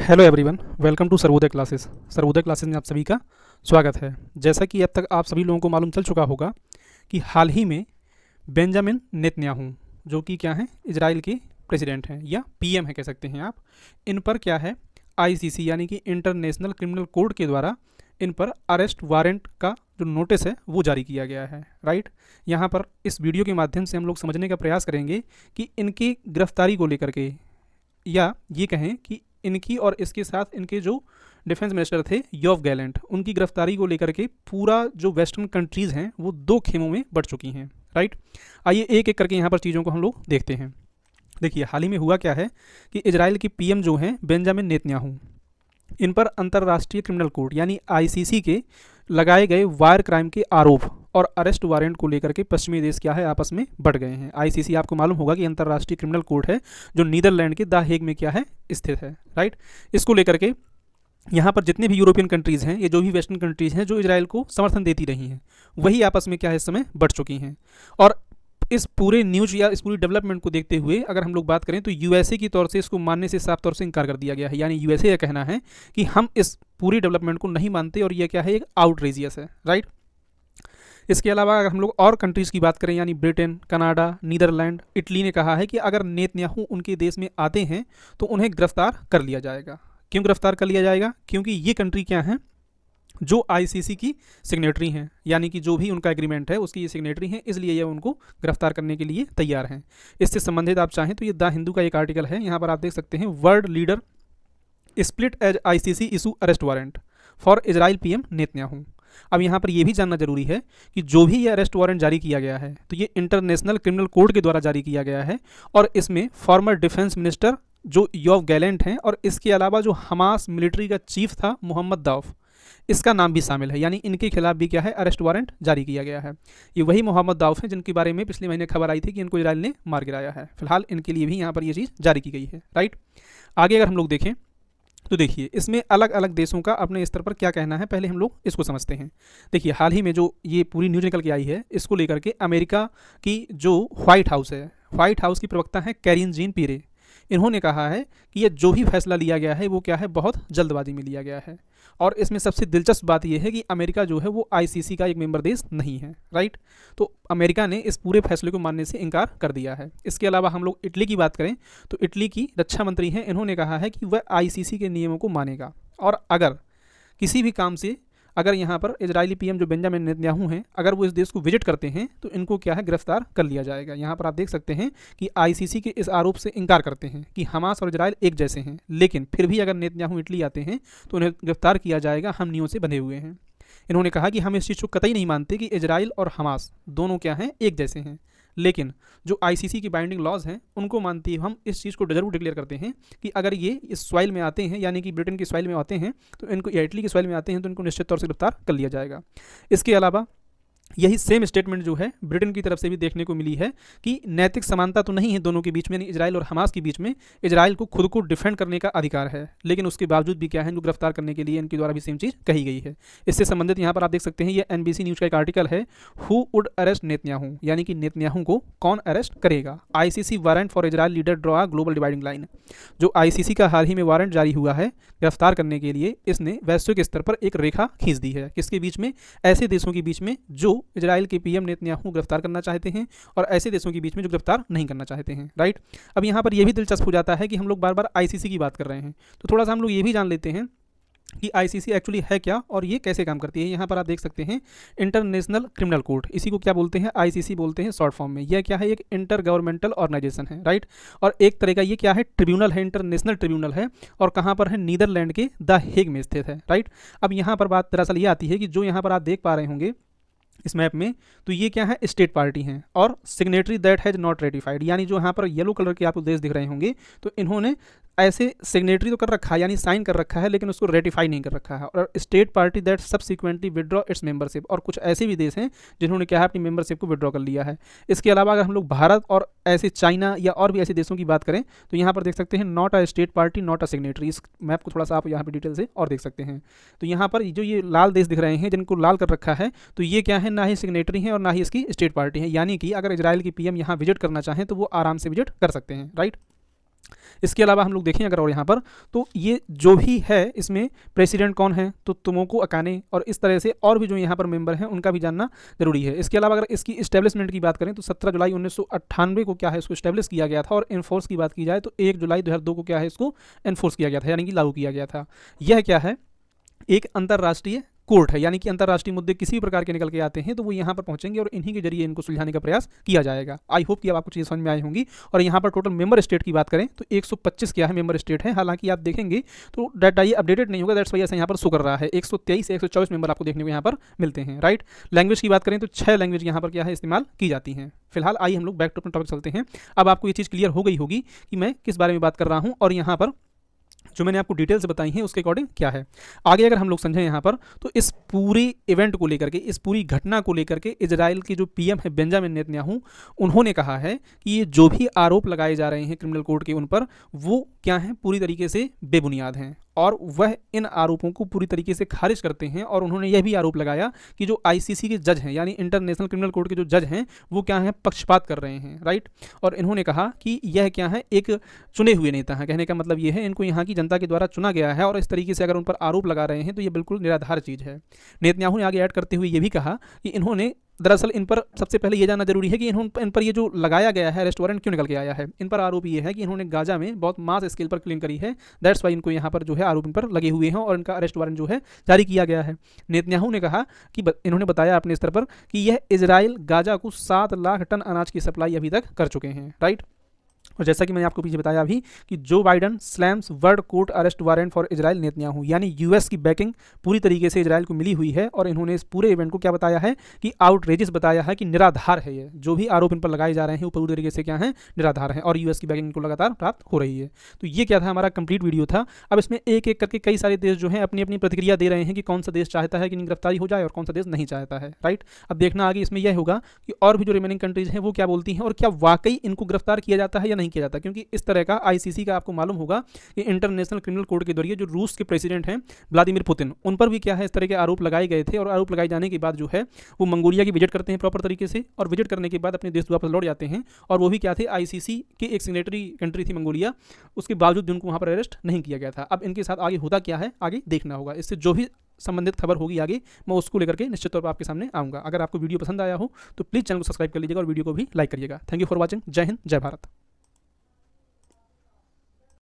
Hello everyone, welcome to Sarvodaya classes. Sarvodaya classes में आप सभी का स्वागत है। जैसा कि अब तक आप सभी लोगों को मालूम चल चुका होगा कि हाल ही में बेंजामिन नेतन्याहू, जो कि क्या है, इजराइल के प्रेसिडेंट हैं या पीएम है कह सकते हैं आप, इन पर क्या है आईसीसी यानी कि इंटरनेशनल क्रिमिनल कोर्ट के द्वारा इन पर अरेस्ट वारंट का जो नोटिस है वो जारी किया गया है। राइट, यहाँ पर इस वीडियो के माध्यम से हम लोग समझने का प्रयास करेंगे कि इनकी गिरफ्तारी को लेकर के, या ये कहें कि इनकी और इसके साथ इनके जो डिफेंस मिनिस्टर थे योव गैलेंट, उनकी गिरफ्तारी को लेकर के पूरा जो वेस्टर्न कंट्रीज़ हैं वो दो खेमों में बढ़ चुकी हैं। राइट, आइए एक एक करके यहाँ पर चीज़ों को हम लोग देखते हैं। देखिए, हाल ही में हुआ क्या है कि इजराइल की पीएम जो हैं बेंजामिन नेतन्याहू, इन पर अंतर्राष्ट्रीय क्रिमिनल कोर्ट यानी आईसीसी के लगाए गए वार क्राइम के आरोप और अरेस्ट वारंट को लेकर के पश्चिमी देश क्या है आपस में बढ़ गए हैं। आईसीसी आपको मालूम होगा कि अंतर्राष्ट्रीय क्रिमिनल कोर्ट है जो नीदरलैंड के द हेग में क्या है स्थित है। राइट, इसको लेकर के यहाँ पर जितने भी यूरोपियन कंट्रीज़ हैं, ये जो भी वेस्टर्न कंट्रीज़ हैं जो इजराइल को समर्थन देती रही हैं, वही आपस में क्या है इस समय बढ़ चुकी हैं। और इस पूरे न्यूज या इस पूरी डेवलपमेंट को देखते हुए अगर हम लोग बात करें तो यूएसए की तौर से इसको मानने से साफ तौर से इनकार कर दिया गया है। यानी यूएसए यह कहना है कि हम इस पूरी डेवलपमेंट को नहीं मानते और यह क्या है, एक आउटरेजियस है। राइट, इसके अलावा अगर हम लोग और कंट्रीज़ की बात करें यानी ब्रिटेन, कनाडा, नीदरलैंड, इटली ने कहा है कि अगर नेतन्याहू उनके देश में आते हैं तो उन्हें गिरफ्तार कर लिया जाएगा। क्यों गिरफ्तार कर लिया जाएगा? क्योंकि ये कंट्री क्या हैं, जो आईसीसी की सिग्नेटरी हैं, यानी कि जो भी उनका एग्रीमेंट है उसकी ये सिग्नेटरी हैं, इसलिए ये उनको गिरफ्तार करने के लिए तैयार हैं। इससे संबंधित आप चाहें तो ये द हिंदू का एक आर्टिकल है, यहाँ पर आप देख सकते हैं, world leader split as ICC issue arrest warrant for Israel PM Netanyahu. अब यहाँ पर यह भी जानना जरूरी है कि जो भी ये अरेस्ट वारंट जारी किया गया है तो ये इंटरनेशनल क्रिमिनल कोर्ट के द्वारा जारी किया गया है और इसमें फॉर्मर डिफेंस मिनिस्टर जो योव गैलेंट हैं और इसके अलावा जो हमास मिलिट्री का चीफ था मोहम्मद दाऊफ, इसका नाम भी शामिल है। यानी इनके खिलाफ भी क्या है, अरेस्ट वारंट जारी किया गया है। ये वही मोहम्मद दाऊफ हैं जिनके बारे में पिछले महीने खबर आई थी कि इनको इजराइल ने मार गिराया है। फिलहाल इनके लिए भी यहाँ पर ये चीज़ जारी की गई है। राइट, आगे अगर हम लोग देखें तो देखिए इसमें अलग अलग देशों का अपने स्तर पर क्या कहना है, पहले हम लोग इसको समझते हैं। देखिए, हाल ही में जो ये पूरी न्यूज़ निकल के आई है, इसको लेकर के अमेरिका की जो व्हाइट हाउस है, व्हाइट हाउस की प्रवक्ता है कैरिन जीन पीरे, इन्होंने कहा है कि ये जो भी फैसला लिया गया है वो क्या है, बहुत जल्दबाजी में लिया गया है। और इसमें सबसे दिलचस्प बात यह है कि अमेरिका जो है वो आईसीसी का एक मेंबर देश नहीं है। राइट, तो अमेरिका ने इस पूरे फैसले को मानने से इनकार कर दिया है। इसके अलावा हम लोग इटली की बात करें तो इटली की रक्षा मंत्री हैं, इन्होंने कहा है कि वह आईसीसी के नियमों को मानेगा और अगर किसी भी काम से अगर यहाँ पर इजरायली पीएम जो बेंजामिन नेतन्याहू हैं, अगर वो इस देश को विजिट करते हैं तो इनको क्या है, गिरफ्तार कर लिया जाएगा। यहाँ पर आप देख सकते हैं कि आईसीसी के इस आरोप से इनकार करते हैं कि हमास और इजराइल एक जैसे हैं, लेकिन फिर भी अगर नेतन्याहू इटली आते हैं तो उन्हें गिरफ्तार किया जाएगा, हम नियमों से बंधे हुए हैं। इन्होंने कहा कि हम इस चीज़ को कतई नहीं मानते कि इजराइल और हमास दोनों क्या हैं, एक जैसे हैं, लेकिन जो आईसीसी की बाइंडिंग लॉज हैं उनको मानते हुए हम इस चीज़ को जरूर डिक्लेयर करते हैं कि अगर ये इस सॉइल में आते हैं, यानी कि ब्रिटेन की सॉइल में आते हैं तो इनको, या इटली की सॉइल में आते हैं तो इनको निश्चित तौर से गिरफ्तार कर लिया जाएगा। इसके अलावा यही सेम स्टेटमेंट जो है ब्रिटेन की तरफ से भी देखने को मिली है कि नैतिक समानता तो नहीं है दोनों के बीच में, इजराइल और हमास के बीच में। इजराइल को खुद को डिफेंड करने का अधिकार है, लेकिन उसके बावजूद भी क्या है, जो गिरफ्तार करने के लिए इनके द्वारा भी सेम चीज़ कही गई है। इससे संबंधित यहाँ पर आप देख सकते हैं, ये एनबीसी न्यूज़ का एक आर्टिकल है, हु वुड अरेस्ट नेतन्याहू, यानी कि नेतन्याहू को कौन अरेस्ट करेगा। ICC warrant for Israel leader draw a global dividing line. जो आईसीसी का हाल ही में वारंट जारी हुआ है गिरफ्तार करने के लिए, इसने वैश्विक स्तर पर एक रेखा खींच दी है। किसके बीच में? ऐसे देशों के बीच में जो इजराइल के पीएम नेतन्याहू गिरफ्तार करना चाहते हैं और ऐसे देशों के बीच में जो गिरफ्तार नहीं करना चाहते हैं। राइट, अब यहाँ पर यह भी दिलचस्प हो जाता है कि हम लोग बार बार आईसीसी की बात कर रहे हैं, तो थोड़ा सा हम लोग ये भी जान लेते हैं कि आईसीसी एक्चुअली है क्या और ये कैसे काम करती है। यहाँ पर आप देख सकते हैं इंटरनेशनल क्रिमिनल कोर्ट, इसी को क्या बोलते हैं, आईसीसी बोलते हैं शॉर्ट फॉर्म में। यह क्या है, एक इंटर गवर्नमेंटल ऑर्गेनाइजेशन है। राइट, और एक तरह का ये क्या है, ट्रिब्यूनल है, इंटरनेशनल ट्रिब्यूनल है, और कहाँ पर है, नीदरलैंड के द हेग में स्थित है। राइट, अब यहाँ पर बात दरअसल ये आती है कि जो यहाँ पर आप देख पा रहे होंगे इस मैप में, तो ये क्या है, स्टेट पार्टी हैं और signatory that has not ratified, यानी जो यहाँ पर येलो कलर के आपको देश दिख रहे होंगे तो इन्होंने ऐसे सिग्नेटरी तो कर रखा है, यानी साइन कर रखा है, लेकिन उसको रेटिफाई नहीं कर रखा है। और state party that subsequently withdraw it's membership, और कुछ ऐसे भी देश हैं जिन्होंने क्या है, अपनी मेंबरशिप को विड्रॉ कर लिया है। इसके अलावा अगर हम लोग भारत और ऐसे चाइना या और भी ऐसे देशों की बात करें तो यहाँ पर देख सकते हैं not a state party not a signatory. इस मैप को थोड़ा सा आप यहाँ पर डिटेल से और देख सकते हैं। तो यहाँ पर जो ये लाल देश दिख रहे हैं जिनको लाल कर रखा है, तो ये क्या है, ना ही सिग्नेटरी है और ना ही इसकी स्टेट पार्टी है, यानी कि अगर इजराइल की पीएम यहाँ विजिट करना चाहें तो वो आराम से विजिट कर सकते हैं। राइट, इसके अलावा हम लोग देखें अगर और यहाँ पर, तो ये जो भी है इसमें प्रेसिडेंट कौन है, तो तुमोको अकाने, और इस तरह से और भी जो यहाँ पर मेंबर हैं उनका भी जानना जरूरी है। इसके अलावा अगर इसकी इस्टेब्लिशमेंट की बात करें तो 17 जुलाई 1998 को क्या है इसको इस्टेब्लिश किया गया था, और इन्फोर्स की बात की जाए तो 1 जुलाई 2002 को क्या है इसको एनफोर्स किया गया था, यानी कि लागू किया गया था। यह क्या है, एक अंतर्राष्ट्रीय कोर्ट है, यानी कि अंतर्राष्ट्रीय मुद्दे किसी भी प्रकार के निकल के आते हैं तो वो यहाँ पर पहुंचेंगे और इन्हीं के जरिए इनको सुलझाने का प्रयास किया जाएगा। आई होप कि अब आपको चीज़ समझ में आई होंगी। और यहाँ पर टोटल मेंबर स्टेट की बात करें तो 125 क्या है मेंबर स्टेट है, हालांकि आप देखेंगे तो डाटा ये अपडेटेड नहीं होगा, दैट्स वाई ऐसा यहाँ पर शो कर रहा है। 123 से 124 मेंबर आपको देखने को यहाँ पर मिलते हैं, राइट। लैंग्वेज की बात करें तो 6 लैंग्वेज यहाँ पर क्या है इस्तेमाल की जाती हैं। फिलहाल आइए हम लोग बैक टू अपना टॉपिक चलते हैं। अब आपको ये चीज़ क्लियर हो गई होगी कि मैं किस बारे में बात कर रहा हूँ और यहाँ पर जो मैंने आपको डिटेल्स बताई हैं उसके अकॉर्डिंग क्या है। आगे अगर हम लोग समझें यहाँ पर, तो इस पूरे इवेंट को लेकर के, इस पूरी घटना को लेकर के इजराइल के जो पीएम है बेंजामिन नेतन्याहू, उन्होंने कहा है कि ये जो भी आरोप लगाए जा रहे हैं क्रिमिनल कोर्ट के उन पर, वो क्या हैं, पूरी तरीके से बेबुनियाद हैं और वह इन आरोपों को पूरी तरीके से खारिज करते हैं। और उन्होंने यह भी आरोप लगाया कि जो आईसीसी के जज हैं, यानी इंटरनेशनल क्रिमिनल कोर्ट के जो जज हैं, वो क्या हैं, पक्षपात कर रहे हैं, राइट। और इन्होंने कहा कि यह क्या है, एक चुने हुए नेता हैं। कहने का मतलब ये है इनको यहाँ की जनता के द्वारा चुना गया है और इस तरीके से अगर उन पर आरोप लगा रहे हैं तो ये बिल्कुल निराधार चीज़ है। नेतन्याहू ने आगे ऐड करते हुए ये भी कहा कि इन्होंने दरअसल इन पर सबसे पहले ये जानना जरूरी है कि इन पर ये जो लगाया गया है अरेस्ट वारंट क्यों निकल के आया है। इन पर आरोप ये है कि इन्होंने गाजा में बहुत मास स्केल पर किलिंग करी है, दैट्स वाई इनको यहाँ पर जो है आरोप इन पर लगे हुए हैं और इनका अरेस्ट वारंट जो है जारी किया गया है। नेतन्याहू ने कहा कि इन्होंने बताया अपने स्तर पर कि यह इजराइल गाजा को 7 लाख टन अनाज की सप्लाई अभी तक कर चुके हैं, राइट। और जैसा कि मैंने आपको पीछे बताया अभी कि जो Biden slams world court arrest warrant for Israel Netanyahu, यानी यूएस की बैकिंग पूरी तरीके से इजराइल को मिली हुई है और इन्होंने इस पूरे इवेंट को क्या बताया है कि आउटरेजियस बताया है, कि निराधार है। ये जो भी आरोप इन पर लगाए जा रहे हैं वो पूरी तरीके से क्या है, निराधार है और यूएस की बैकिंग इनको लगातार प्राप्त हो रही है। तो ये क्या था, हमारा कंप्लीट वीडियो था। अब इसमें एक एक करके कई सारे देश जो है अपनी अपनी प्रतिक्रिया दे रहे हैं कि कौन सा देश चाहता है कि गिरफ्तारी हो जाए और कौन सा देश नहीं चाहता है, राइट। अब देखना आगे इसमें यह होगा कि और भी जो रिमेनिंग कंट्रीज हैं वो क्या बोलती हैं और क्या वाकई इनको गिरफ्तार किया जाता है या नहीं किया जाता। क्योंकि इस तरह का आईसीसी का आपको मालूम होगा कि इंटरनेशनल क्रिमिनल कोर्ट के जरिए जो रूस के प्रेसिडेंट हैं व्लादिमीर पुतिन, उन पर भी क्या है इस तरह के आरोप लगाए गए थे और आरोप लगाए जाने के बाद जो है वो मंगोलिया की विजिट करते हैं प्रॉपर तरीके से और विजिट करने के बाद अपने देश वापस लौट जाते हैं। और वो भी क्या थे, आईसीसी के एक सिग्नेटरी कंट्री थी मंगोलिया, उसके बावजूद भी उनको वहाँ पर अरेस्ट नहीं किया गया था। अब इनके साथ आगे होता क्या है आगे देखना होगा। इससे जो भी संबंधित खबर होगी आगे मैं उसको लेकर के निश्चित तौर पर आपके सामने आऊँगा। अगर आपको वीडियो पसंद आया हो तो प्लीज़ चैनल को सब्सक्राइब कर लीजिएगा और वीडियो को भी लाइक करिएगा। Thank you for watching. जय हिंद, जय भारत।